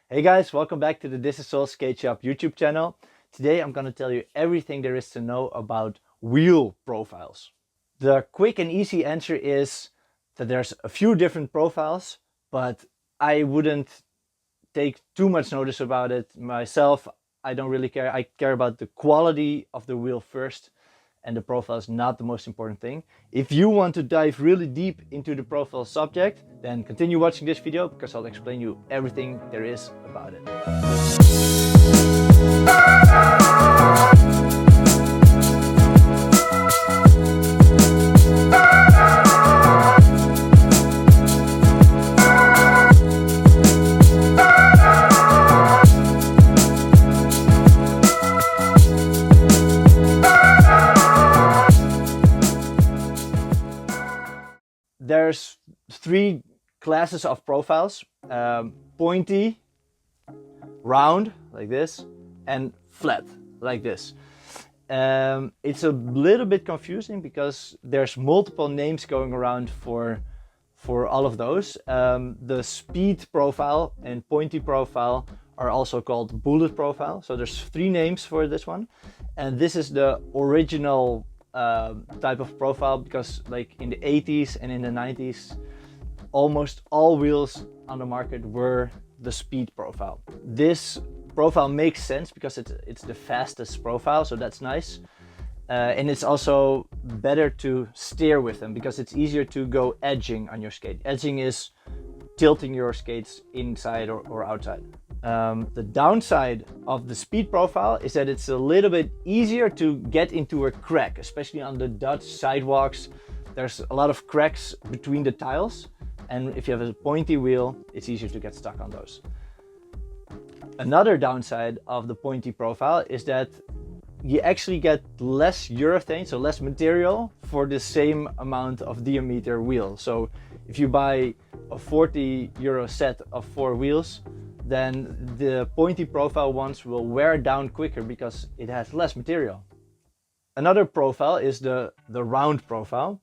Hey guys, welcome back to the Thisissoul Skate Shop YouTube channel. Today I'm going to tell you everything there is to know about wheel profiles. The quick and easy answer is that there's a few different profiles, but I wouldn't take too much notice about it myself. I don't really care. I care about the quality of the wheel first, and the profile is not the most important thing. If you want to dive really deep into the profile subject, then continue watching this video because I'll explain you everything there is about it. There's three classes of profiles: pointy, round like this, and flat like this. It's a little bit confusing because there's multiple names going around for all of those. The speed profile and pointy profile are also called bullet profile. So there's three names for this one, and this is the original type of profile, because like in the 80s and in the 90s almost all wheels on the market were the speed profile. This profile makes sense because it's the fastest profile, so that's nice, and it's also better to steer with them because it's easier to go edging on your skate. Edging is tilting your skates inside or outside. The downside of the speed profile is that it's a little bit easier to get into a crack, especially on the Dutch sidewalks. There's a lot of cracks between the tiles, and if you have a pointy wheel, it's easier to get stuck on those. Another downside of the pointy profile is that you actually get less urethane, so less material, for the same amount of diameter wheel. So if you buy a €40 set of 4 wheels, then the pointy profile ones will wear down quicker because it has less material. Another profile is the round profile.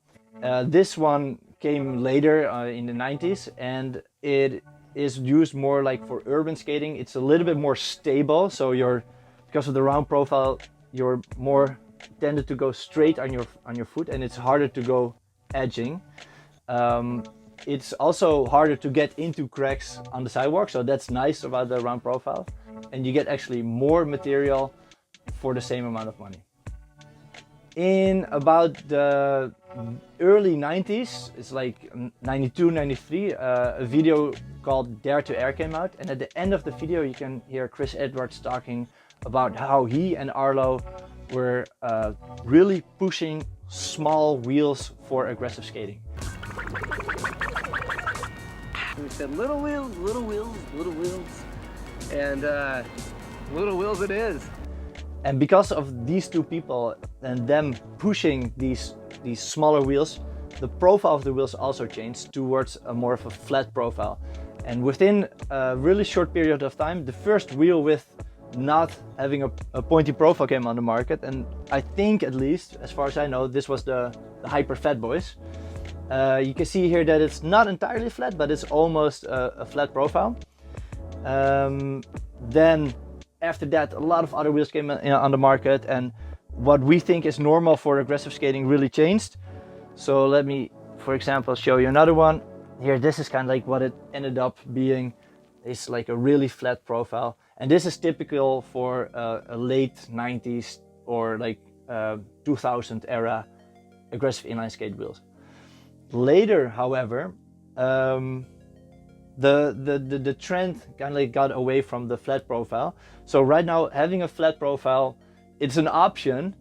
This one came later in the 90s, and it is used more like for urban skating. It's a little bit more stable, so because of the round profile, you're more tended to go straight on your foot, and it's harder to go edging. It's also harder to get into cracks on the sidewalk, so that's nice about the round profile, and you get actually more material for the same amount of money. In about the early 90s, it's like 92, 93, a video called Dare to Air came out, and at the end of the video you can hear Chris Edwards talking about how he and Arlo were really pushing small wheels for aggressive skating. We said little wheels, little wheels, little wheels, and little wheels it is. And because of these two people and them pushing these smaller wheels, the profile of the wheels also changed towards a more of a flat profile. And within a really short period of time, the first wheel with not having a pointy profile came on the market, and I think, at least as far as I know, this was the Hyper Fat Boys. You can see here that it's not entirely flat, but it's almost a flat profile. Then after that, a lot of other wheels came on the market, and what we think is normal for aggressive skating really changed. So let me, for example, show you another one. Here, this is kind of like what it ended up being. It's like a really flat profile, and this is typical for a late 90s or like 2000 era aggressive inline skate wheels. Later, however, the trend kind of like got away from the flat profile. So right now, having a flat profile, it's an option,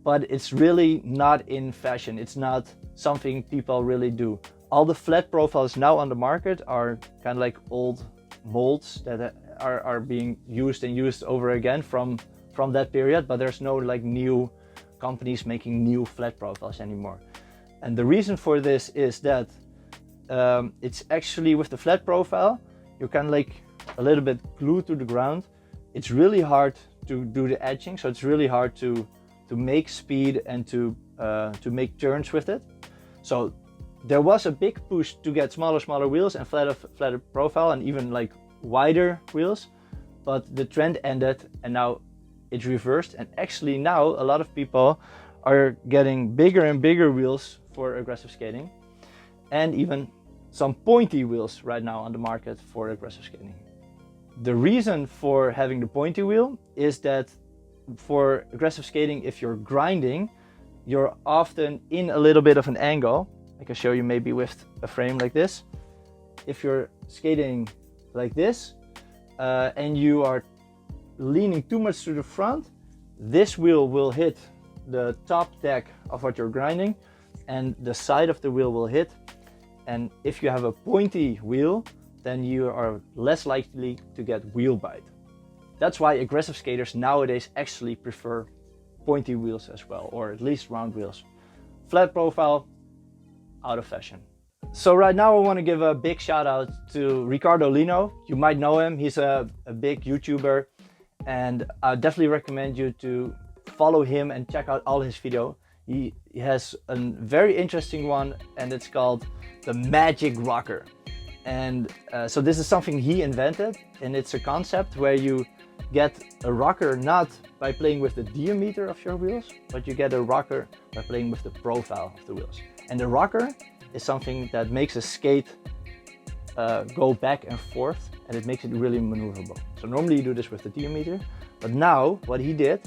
but it's really not in fashion. It's not something people really do. All the flat profiles now on the market are kind of like old molds that are being used and used over again from that period, but there's no like new companies making new flat profiles anymore. And the reason for this is that it's actually, with the flat profile, you're kind of like a little bit glued to the ground. It's really hard to do the edging, so it's really hard to make speed and to make turns with it. So there was a big push to get smaller wheels and flatter profile, and even like wider wheels, but the trend ended and now it's reversed. And actually now a lot of people are getting bigger and bigger wheels for aggressive skating, and even some pointy wheels right now on the market for aggressive skating. The reason for having the pointy wheel is that for aggressive skating, if you're grinding, you're often in a little bit of an angle. I can show you maybe with a frame like this. If you're skating like this and you are leaning too much to the front, this wheel will hit the top deck of what you're grinding and the side of the wheel will hit. And if you have a pointy wheel, then you are less likely to get wheel bite. That's why aggressive skaters nowadays actually prefer pointy wheels as well, or at least round wheels. Flat profile, out of fashion. So right now I want to give a big shout out to Ricardo Lino. You might know him, he's a big YouTuber, and I definitely recommend you to follow him and check out all his videos. He has a very interesting one, and it's called the Magic Rocker. And so this is something he invented, and it's a concept where you get a rocker not by playing with the diameter of your wheels, but you get a rocker by playing with the profile of the wheels. And the rocker is something that makes a skate go back and forth, and it makes it really maneuverable. So normally you do this with the diameter, but now what he did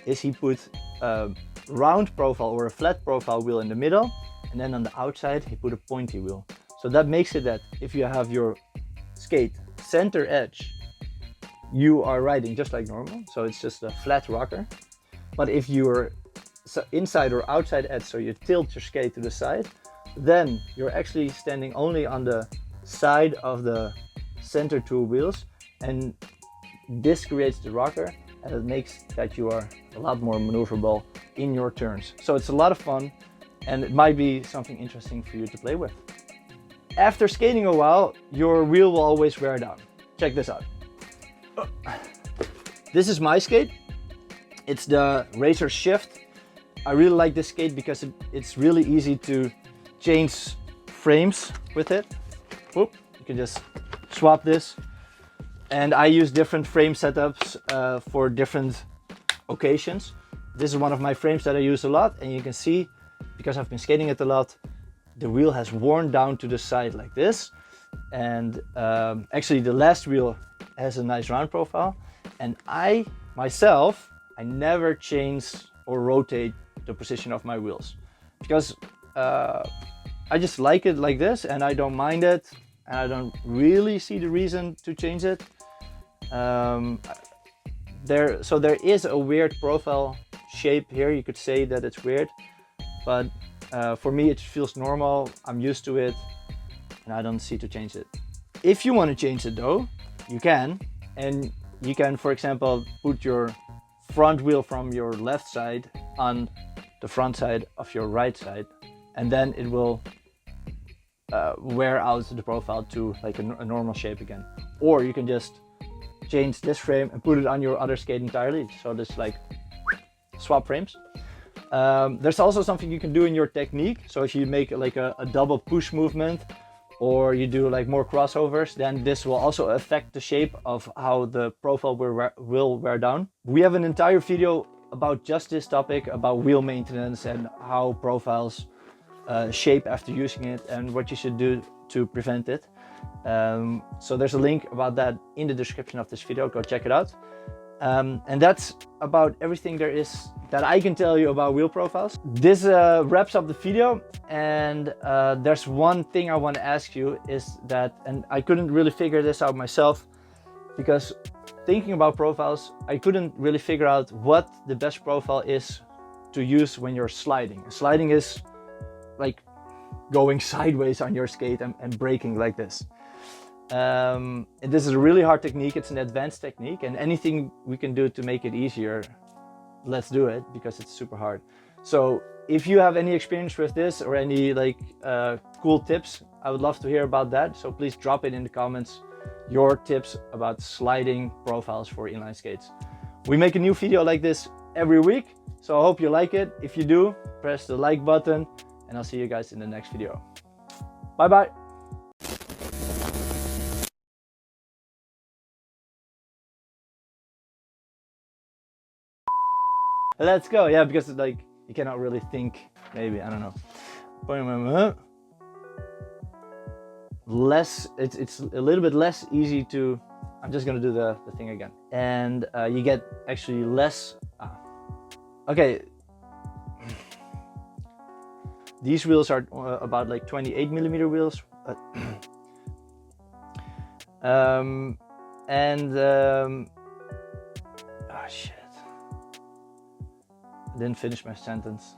is he put a round profile or a flat profile wheel in the middle, and then on the outside he put a pointy wheel. So that makes it that if you have your skate center edge, you are riding just like normal, so it's just a flat rocker. But if you're inside or outside edge, so you tilt your skate to the side, then you're actually standing only on the side of the center two wheels, and this creates the rocker, and it makes that you are a lot more maneuverable in your turns. So it's a lot of fun, and it might be something interesting for you to play with. After skating a while, your wheel will always wear down. Check this out. This is my skate. It's the Racer Shift. I really like this skate because it's really easy to change frames with it. Whoop, you can just swap this. And I use different frame setups for different occasions. This is one of my frames that I use a lot, and you can see, because I've been skating it a lot, the wheel has worn down to the side like this. And actually the last wheel has a nice round profile. And I myself, I never change or rotate the position of my wheels, because I just like it like this and I don't mind it, and I don't really see the reason to change it. So there is a weird profile shape here. You could say that it's weird, but for me it feels normal. I'm used to it and I don't see to change it. If you want to change it though, you can. And you can, for example, put your front wheel from your left side on the front side of your right side, and then it will wear out the profile to like a normal shape again. Or you can just change this frame and put it on your other skate entirely. So this like swap frames. There's also something you can do in your technique. So if you make like a double push movement, or you do like more crossovers, then this will also affect the shape of how the profile will wear down. We have an entire video about just this topic, about wheel maintenance and how profiles shape after using it and what you should do to prevent it. So there's a link about that in the description of this video. Go check it out. And that's about everything there is that I can tell you about wheel profiles. This wraps up the video, and there's one thing I want to ask you is that, and I couldn't really figure this out myself, because thinking about profiles, I couldn't really figure out what the best profile is to use when you're sliding. Sliding is like going sideways on your skate and braking like this. And this is a really hard technique. It's an advanced technique, and anything we can do to make it easier, let's do it, because it's super hard. So if you have any experience with this or any like cool tips, I would love to hear about that. So please drop it in the comments, your tips about sliding profiles for inline skates. We make a new video like this every week, so I hope you like it. If you do, press the like button, and I'll see you guys in the next video. Bye bye. Let's go. Yeah, because like you cannot really think. Maybe I don't know. Less. It's a little bit less easy to. I'm just gonna do the thing again, and you get actually less. Okay. These wheels are about like 28 millimeter wheels. Oh shit. I didn't finish my sentence.